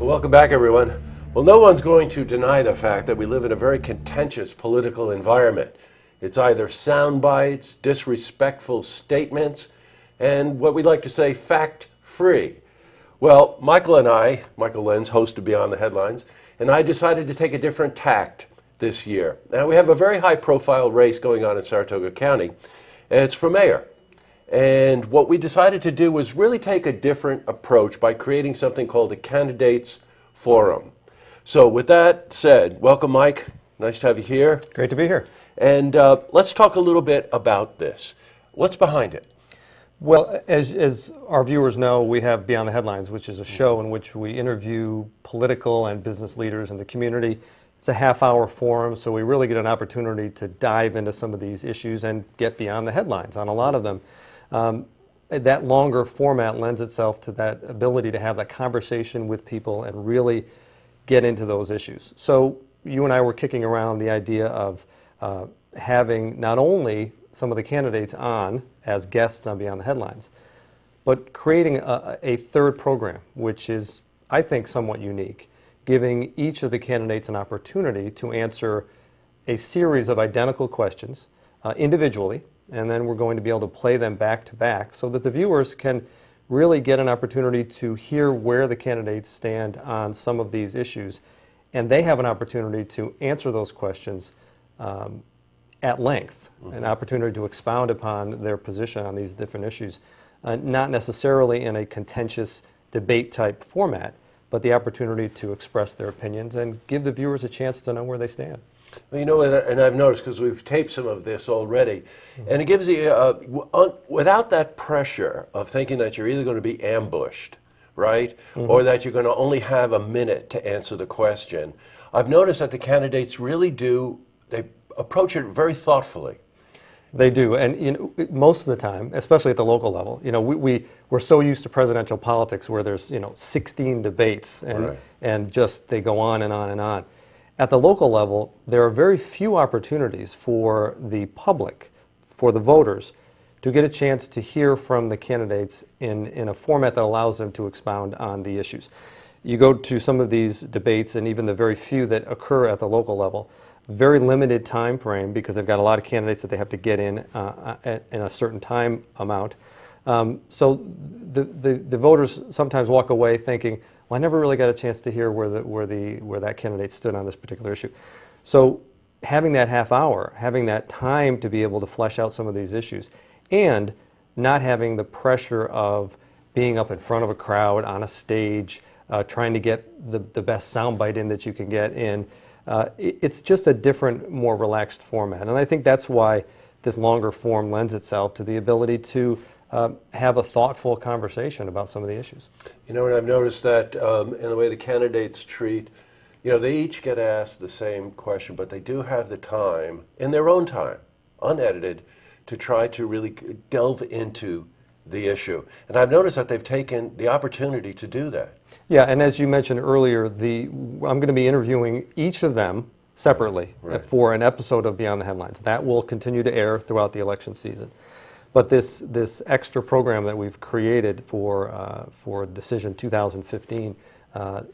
Well, welcome back, everyone. Well, no one's going to deny the fact that we live in a very contentious political environment. It's either sound bites, disrespectful statements, and what we like to say, fact-free. Well, Michael Lenz, host of Beyond the Headlines, and I decided to take a different tact this year. Now, we have a very high-profile race going on in Saratoga County, and it's for mayor. And what we decided to do was really take a different approach by creating something called a Candidates Forum. So with that said, welcome, Mike. Nice to have you here. Great to be here. And let's talk a little bit about this. What's behind it? Well, as our viewers know, we have Beyond the Headlines, which is a show in which we interview political and business leaders in the community. It's a half-hour forum, so we really get an opportunity to dive into some of these issues and get beyond the headlines on a lot of them. That longer format lends itself to that ability to have that conversation with people and really get into those issues. So you and I were kicking around the idea of having not only some of the candidates on as guests on Beyond the Headlines, but creating a third program, which is, I think, somewhat unique, giving each of the candidates an opportunity to answer a series of identical questions individually, and then we're going to be able to play them back to back so that the viewers can really get an opportunity to hear where the candidates stand on some of these issues, and they have an opportunity to answer those questions at length, an opportunity to expound upon their position on these different issues, not necessarily in a contentious debate type format, but the opportunity to express their opinions and give the viewers a chance to know where they stand. Well, you know, and I've noticed, because we've taped some of this already, and it gives you, without that pressure of thinking that you're either going to be ambushed, right, or that you're going to only have a minute to answer the question, I've noticed that the candidates really do, they approach it very thoughtfully. They do, and you know, most of the time, especially at the local level, you know, we're so used to presidential politics where there's 16 debates and just they go on and on and on. At the local level, there are very few opportunities for the public, for the voters, to get a chance to hear from the candidates in a format that allows them to expound on the issues. You go to some of these debates, and even the very few that occur at the local level, very limited time frame because they've got a lot of candidates that they have to get in a certain time amount. So the voters sometimes walk away thinking, well, I never really got a chance to hear where that candidate stood on this particular issue. So having that half hour, having that time to be able to flesh out some of these issues, and not having the pressure of being up in front of a crowd on a stage, trying to get the best soundbite in that you can get in, it's just a different, more relaxed format. And I think that's why this longer form lends itself to the ability to have a thoughtful conversation about some of the issues. You know, and I've noticed that in the way the candidates treat, they each get asked the same question, but they do have the time, in their own time, unedited, to try to really delve into the issue. And I've noticed that they've taken the opportunity to do that. Yeah, and as you mentioned earlier, I'm going to be interviewing each of them separately for an episode of Beyond the Headlines. That will continue to air throughout the election season. But this extra program that we've created for Decision 2015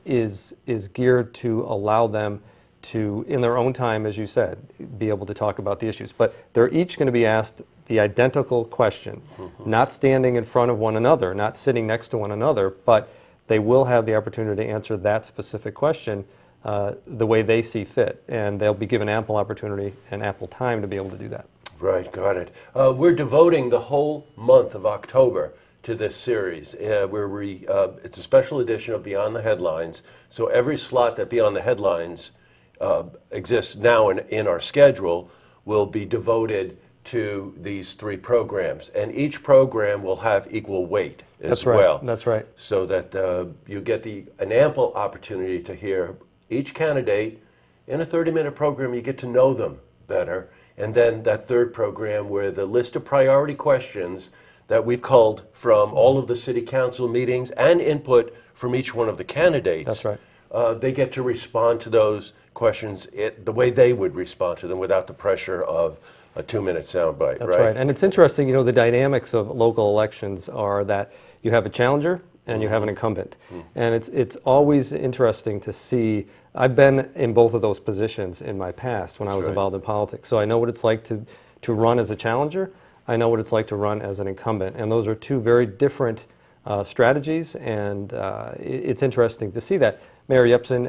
is geared to allow them to, in their own time, as you said, be able to talk about the issues. But they're each going to be asked the identical question, not standing in front of one another, not sitting next to one another, but they will have the opportunity to answer that specific question the way they see fit. And they'll be given ample opportunity and ample time to be able to do that. Right, got it. We're devoting the whole month of October to this series. It's a special edition of Beyond the Headlines. So every slot that Beyond the Headlines exists now in our schedule will be devoted to these three programs. And each program will have equal weight as well. That's right. So that you get an ample opportunity to hear each candidate. In a 30-minute program, you get to know them better. And then that third program where the list of priority questions that we've culled from all of the city council meetings and input from each one of the candidates. That's right. They get to respond to those questions the way they would respond to them without the pressure of a 2-minute soundbite. That's right. And it's interesting, the dynamics of local elections are that you have a challenger and you have an incumbent. And it's always interesting to see. I've been in both of those positions in my past when I was involved in politics. So I know what it's like to run as a challenger. I know what it's like to run as an incumbent. And those are two very different strategies, and it's interesting to see that. Mayor Yepsen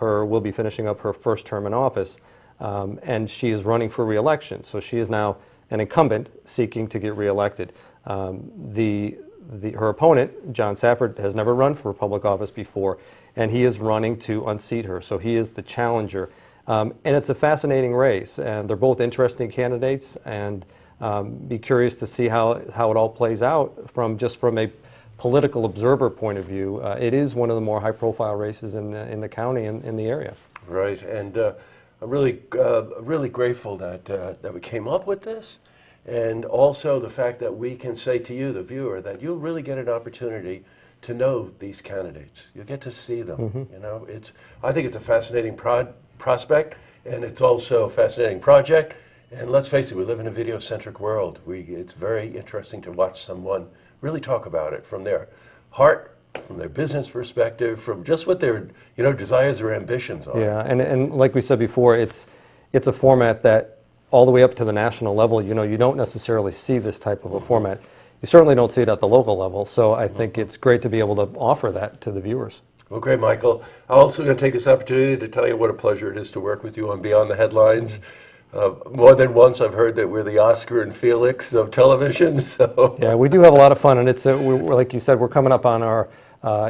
will be finishing up her first term in office, and she is running for re-election. So she is now an incumbent seeking to get re-elected. Her opponent, John Safford, has never run for public office before, and he is running to unseat her. So he is the challenger. And it's a fascinating race, and they're both interesting candidates, and be curious to see how it all plays out from a political observer point of view. It is one of the more high-profile races in the county and in the area. Right, and I'm really grateful that we came up with this, and also the fact that we can say to you, the viewer, that you'll really get an opportunity to know these candidates. You'll get to see them. You know, I think it's a fascinating prospect, and it's also a fascinating project. And let's face it, we live in a video-centric world. It's very interesting to watch someone really talk about it from their heart, from their business perspective, from just what their desires or ambitions are. Yeah, and like we said before, it's a format that all the way up to the national level, you don't necessarily see this type of a format. You certainly don't see it at the local level. So I think it's great to be able to offer that to the viewers. Well, great, Michael. I'm also going to take this opportunity to tell you what a pleasure it is to work with you on Beyond the Headlines. More than once I've heard that we're the Oscar and Felix of television. So yeah, we do have a lot of fun, and we're like you said, we're coming up on our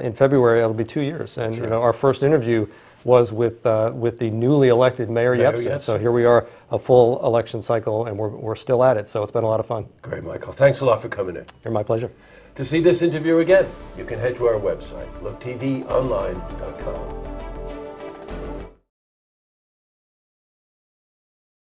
in February. It'll be 2 years, and our first interview was with the newly elected Mayor Yepsen. So here we are, a full election cycle, and we're still at it. So it's been a lot of fun. Great, Michael. Thanks a lot for coming in. My pleasure. To see this interview again, you can head to our website, looktvonline.com.